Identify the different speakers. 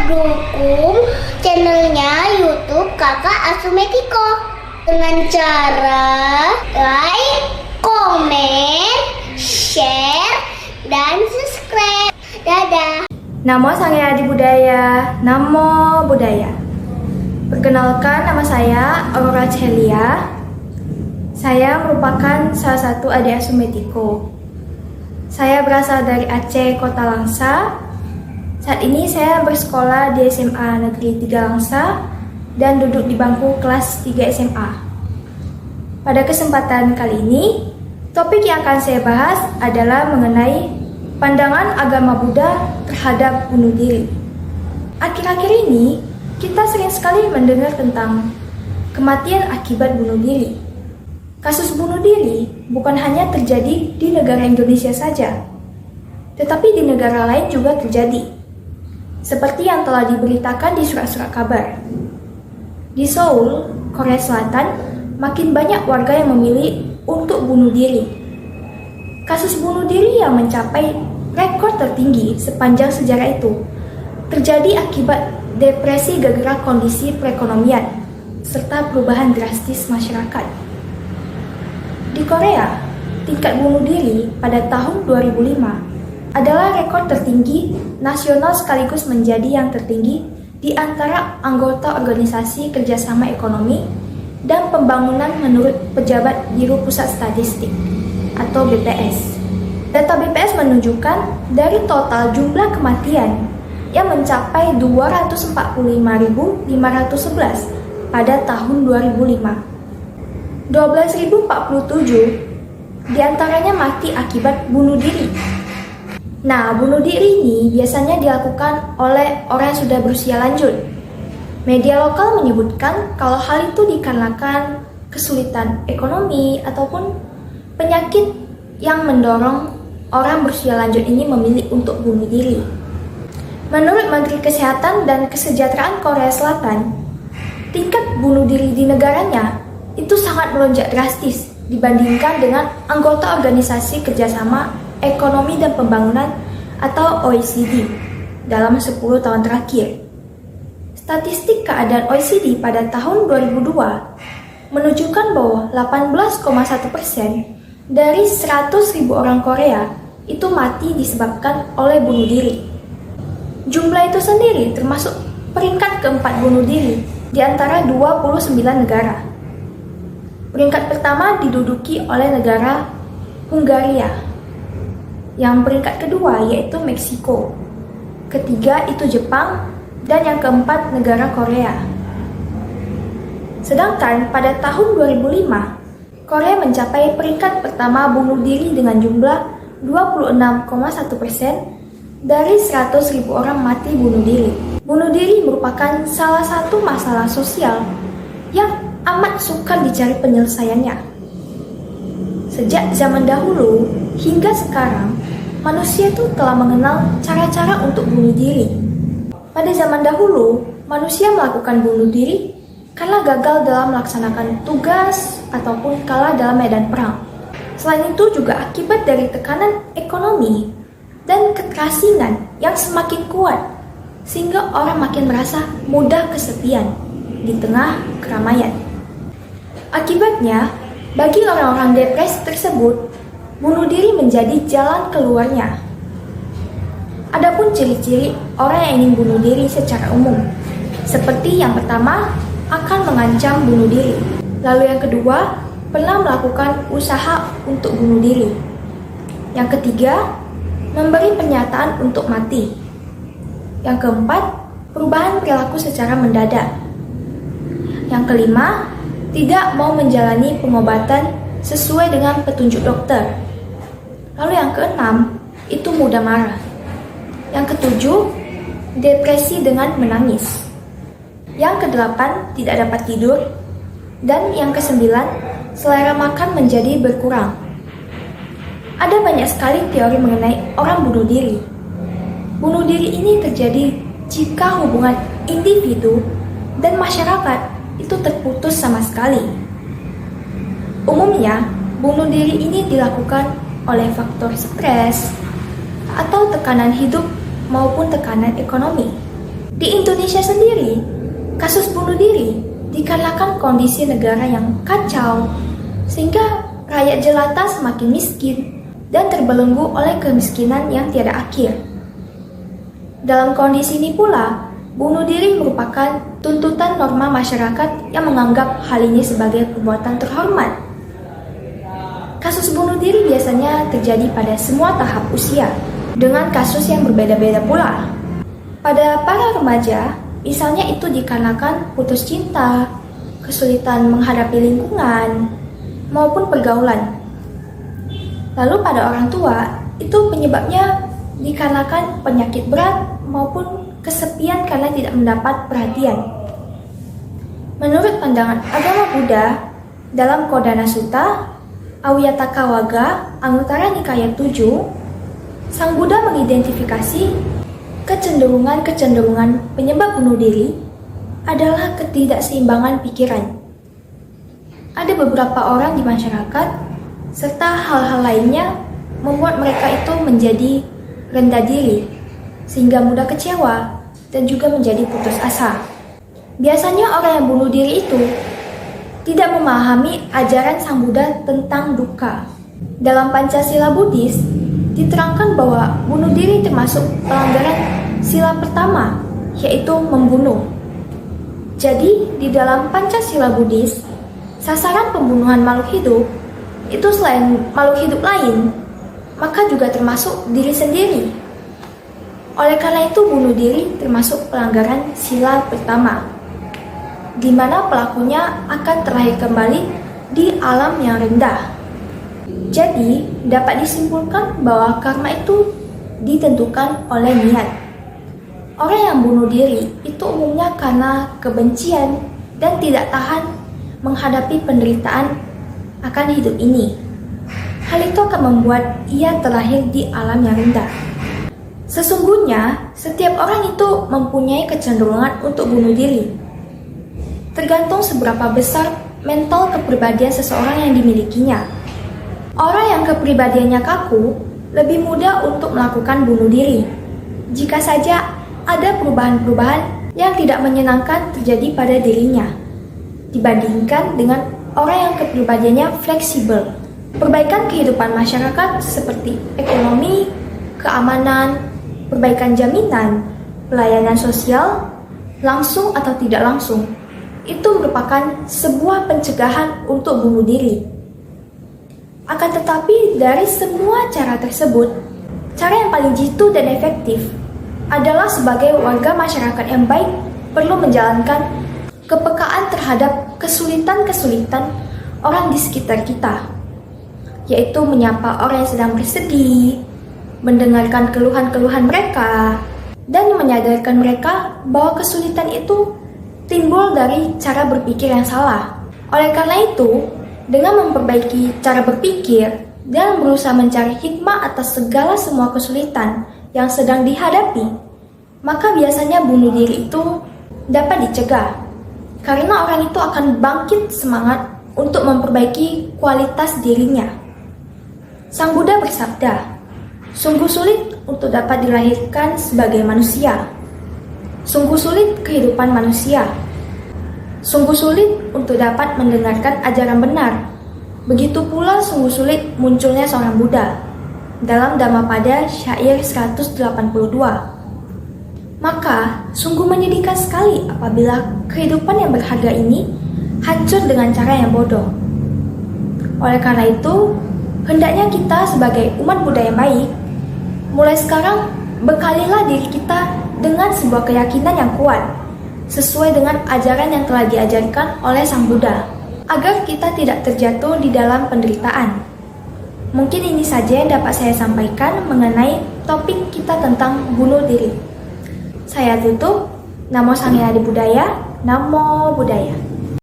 Speaker 1: dukung channelnya YouTube Kakak Asumetiko dengan cara like, komen, share, dan subscribe. Dadah.
Speaker 2: Namo Sangya Adi Budaya, Namo Budaya. Perkenalkan, nama saya Aurora Celia. Saya merupakan salah satu adik asuh Metiko. Saya berasal dari Aceh, Kota Langsa. Saat ini saya bersekolah di SMA Negeri 3 Langsa dan duduk di bangku kelas 3 SMA. Pada kesempatan kali ini, topik yang akan saya bahas adalah mengenai pandangan agama Buddha terhadap bunuh diri. Akhir-akhir ini, kita sering sekali mendengar tentang kematian akibat bunuh diri. Kasus bunuh diri bukan hanya terjadi di negara Indonesia saja, tetapi di negara lain juga terjadi. Seperti yang telah diberitakan di surat-surat kabar. Di Seoul, Korea Selatan, makin banyak warga yang memilih untuk bunuh diri. Kasus bunuh diri yang mencapai rekor tertinggi sepanjang sejarah itu terjadi akibat depresi gara-gara kondisi perekonomian serta perubahan drastis masyarakat. Di Korea, tingkat bunuh diri pada tahun 2005 adalah rekor tertinggi nasional sekaligus menjadi yang tertinggi di antara anggota Organisasi Kerjasama Ekonomi dan Pembangunan menurut pejabat Biro Pusat Statistik atau BPS. Data BPS menunjukkan dari total jumlah kematian yang mencapai 245.511 pada tahun 2005. 12.047 diantaranya mati akibat bunuh diri. Nah, bunuh diri ini biasanya dilakukan oleh orang yang sudah berusia lanjut. Media lokal menyebutkan kalau hal itu dikarenakan kesulitan ekonomi ataupun penyakit yang mendorong orang berusia lanjut ini memilih untuk bunuh diri. Menurut Menteri Kesehatan dan Kesejahteraan Korea Selatan, tingkat bunuh diri di negaranya itu sangat melonjak drastis dibandingkan dengan anggota Organisasi Kerjasama Ekonomi dan Pembangunan atau OECD dalam 10 tahun terakhir. Statistik keadaan OECD pada tahun 2002 menunjukkan bahwa 18,1% dari 100.000 orang Korea itu mati disebabkan oleh bunuh diri. Jumlah itu sendiri termasuk peringkat keempat bunuh diri di antara 29 negara. Peringkat pertama diduduki oleh negara Hungaria. Yang peringkat kedua yaitu Meksiko. Ketiga itu Jepang dan yang keempat negara Korea. Sedangkan pada tahun 2005, Korea mencapai peringkat pertama bunuh diri dengan jumlah 26,1% dari 100.000 orang mati bunuh diri. Bunuh diri merupakan salah satu masalah sosial yang amat sukar dicari penyelesaiannya. Sejak zaman dahulu hingga sekarang, manusia itu telah mengenal cara-cara untuk bunuh diri. Pada zaman dahulu, manusia melakukan bunuh diri karena gagal dalam melaksanakan tugas ataupun kalah dalam medan perang. Selain itu juga akibat dari tekanan ekonomi dan keterasingan yang semakin kuat, sehingga orang makin merasa mudah kesepian di tengah keramaian. Akibatnya, bagi orang-orang depresi tersebut, bunuh diri menjadi jalan keluarnya. Adapun ciri-ciri orang yang ingin bunuh diri secara umum, seperti yang pertama, akan mengancam bunuh diri. Lalu yang kedua, pernah melakukan usaha untuk bunuh diri. Yang ketiga, memberi pernyataan untuk mati. Yang keempat, perubahan perilaku secara mendadak. Yang kelima, tidak mau menjalani pengobatan sesuai dengan petunjuk dokter. Lalu yang keenam, itu mudah marah. Yang ketujuh, depresi dengan menangis. Yang kedelapan, tidak dapat tidur. Dan yang kesembilan, selera makan menjadi berkurang. Ada banyak sekali teori mengenai orang bunuh diri. Bunuh diri ini terjadi jika hubungan individu dan masyarakat itu terputus sama sekali. Umumnya, bunuh diri ini dilakukan oleh faktor stres atau tekanan hidup maupun tekanan ekonomi. Di Indonesia sendiri, kasus bunuh diri dikarenakan kondisi negara yang kacau, sehingga rakyat jelata semakin miskin dan terbelenggu oleh kemiskinan yang tiada akhir. Dalam kondisi ini pula, bunuh diri merupakan tuntutan norma masyarakat yang menganggap hal ini sebagai perbuatan terhormat. Kasus bunuh diri biasanya terjadi pada semua tahap usia, dengan kasus yang berbeda-beda pula. Pada para remaja, misalnya itu dikarenakan putus cinta, kesulitan menghadapi lingkungan, maupun pergaulan. Lalu pada orang tua, itu penyebabnya dikarenakan penyakit berat maupun kesepian karena tidak mendapat perhatian. Menurut pandangan agama Buddha, dalam Kodana Sutta, Awyataka Wagga, Anuttara Nikaya 7, Sang Buddha mengidentifikasi kecenderungan-kecenderungan penyebab bunuh diri adalah ketidakseimbangan pikiran. Ada beberapa orang di masyarakat serta hal-hal lainnya membuat mereka itu menjadi rendah diri, sehingga mudah kecewa dan juga menjadi putus asa. Biasanya orang yang bunuh diri itu tidak memahami ajaran Sang Buddha tentang duka. Dalam Pancasila Buddhis, diterangkan bahwa bunuh diri termasuk pelanggaran sila pertama, yaitu membunuh. Jadi, di dalam Pancasila Buddhis, sasaran pembunuhan makhluk hidup itu selain makhluk hidup lain, maka juga termasuk diri sendiri. Oleh karena itu, bunuh diri termasuk pelanggaran sila pertama, di mana pelakunya akan terlahir kembali di alam yang rendah. Jadi, dapat disimpulkan bahwa karma itu ditentukan oleh niat. Orang yang bunuh diri itu umumnya karena kebencian dan tidak tahan menghadapi penderitaan akan hidup ini. Hal itu akan membuat ia terlahir di alam yang rendah. Sesungguhnya, setiap orang itu mempunyai kecenderungan untuk bunuh diri. Tergantung seberapa besar mental kepribadian seseorang yang dimilikinya. Orang yang kepribadiannya kaku lebih mudah untuk melakukan bunuh diri, jika saja ada perubahan-perubahan yang tidak menyenangkan terjadi pada dirinya, dibandingkan dengan orang yang kepribadiannya fleksibel. Perbaikan kehidupan masyarakat seperti ekonomi, keamanan, perbaikan jaminan, pelayanan sosial, langsung atau tidak langsung, itu merupakan sebuah pencegahan untuk bunuh diri. Akan tetapi, dari semua cara tersebut, cara yang paling jitu dan efektif adalah sebagai warga masyarakat yang baik perlu menjalankan kepekaan terhadap kesulitan-kesulitan orang di sekitar kita, yaitu menyapa orang yang sedang bersedih, mendengarkan keluhan-keluhan mereka, dan menyadarkan mereka bahwa kesulitan itu timbul dari cara berpikir yang salah. Oleh karena itu, dengan memperbaiki cara berpikir dan berusaha mencari hikmah atas segala semua kesulitan yang sedang dihadapi, maka biasanya bunuh diri itu dapat dicegah. Karena orang itu akan bangkit semangat untuk memperbaiki kualitas dirinya. Sang Buddha bersabda, "Sungguh sulit untuk dapat dilahirkan sebagai manusia. Sungguh sulit kehidupan manusia. Sungguh sulit untuk dapat mendengarkan ajaran benar. Begitu pula sungguh sulit munculnya seorang Buddha." Dalam Dhammapada syair 182. Maka, sungguh menyedihkan sekali apabila kehidupan yang berharga ini hancur dengan cara yang bodoh. Oleh karena itu, hendaknya kita sebagai umat Buddha yang baik, mulai sekarang bekalilah diri kita dengan sebuah keyakinan yang kuat, sesuai dengan ajaran yang telah diajarkan oleh Sang Buddha, agar kita tidak terjatuh di dalam penderitaan. Mungkin ini saja yang dapat saya sampaikan mengenai topik kita tentang bunuh diri. Saya tutup. Namo Sang Hyang Adi Buddhaya. Namo Buddhaya.